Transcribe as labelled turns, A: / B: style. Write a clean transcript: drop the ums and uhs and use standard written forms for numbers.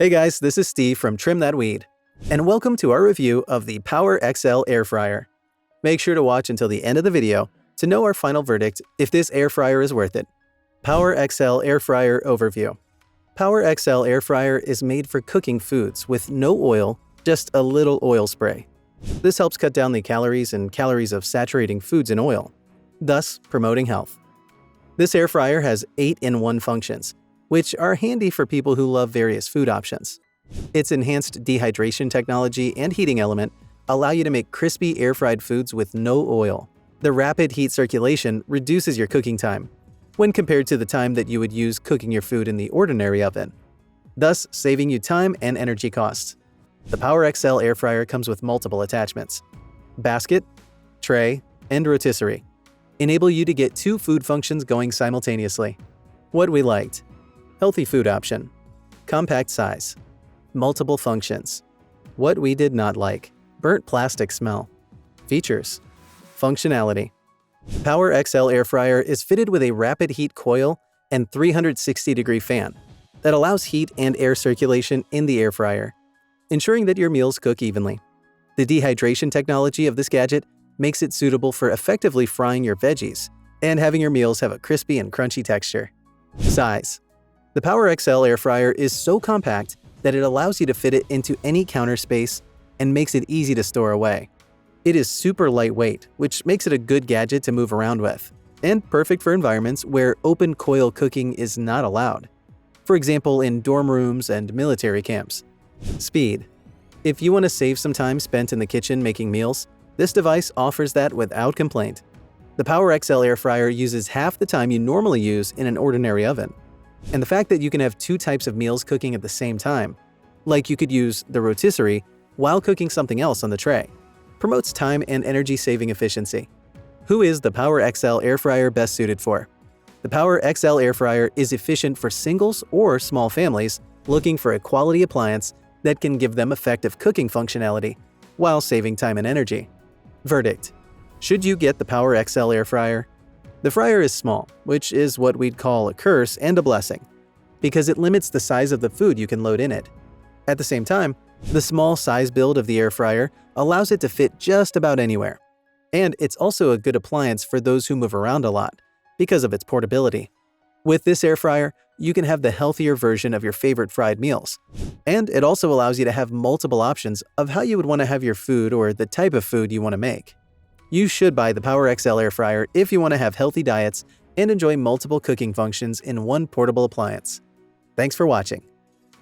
A: Hey guys, this is Steve from Trim That Weed, and welcome to our review of the Power XL Air Fryer. Make sure to watch until the end of the video to know our final verdict if this air fryer is worth it. Power XL Air Fryer Overview. Power XL Air Fryer is made for cooking foods with no oil, just a little oil spray. This helps cut down the calories of saturating foods in oil, thus promoting health. This air fryer has 8-in-1 functions, which are handy for people who love various food options. Its enhanced dehydration technology and heating element allow you to make crispy air-fried foods with no oil. The rapid heat circulation reduces your cooking time, when compared to the time that you would use cooking your food in the ordinary oven, thus saving you time and energy costs. The Power XL Air Fryer comes with multiple attachments. Basket, tray, and rotisserie enable you to get 2 food functions going simultaneously. What we liked: healthy food option, compact size, multiple functions. What we did not like: burnt plastic smell. Features: functionality. Power XL Air Fryer is fitted with a rapid heat coil and 360-degree fan that allows heat and air circulation in the air fryer, ensuring that your meals cook evenly. The dehydration technology of this gadget makes it suitable for effectively frying your veggies and having your meals have a crispy and crunchy texture. Size. The Power XL Air Fryer is so compact that it allows you to fit it into any counter space and makes it easy to store away. It is super lightweight, which makes it a good gadget to move around with, and perfect for environments where open coil cooking is not allowed. For example, in dorm rooms and military camps. Speed. If you want to save some time spent in the kitchen making meals, this device offers that without complaint. The Power XL Air Fryer uses half the time you normally use in an ordinary oven. And the fact that you can have 2 types of meals cooking at the same time, like you could use the rotisserie while cooking something else on the tray, promotes time and energy-saving efficiency. Who is the Power XL Air Fryer best suited for? The Power XL Air Fryer is efficient for singles or small families looking for a quality appliance that can give them effective cooking functionality while saving time and energy. Verdict: should you get the Power XL Air Fryer? The fryer is small, which is what we'd call a curse and a blessing, because it limits the size of the food you can load in it. At the same time, the small size build of the air fryer allows it to fit just about anywhere. And it's also a good appliance for those who move around a lot, because of its portability. With this air fryer, you can have the healthier version of your favorite fried meals. And it also allows you to have multiple options of how you would want to have your food or the type of food you want to make. You should buy the Power XL Air Fryer if you want to have healthy diets and enjoy multiple cooking functions in one portable appliance. Thanks for watching.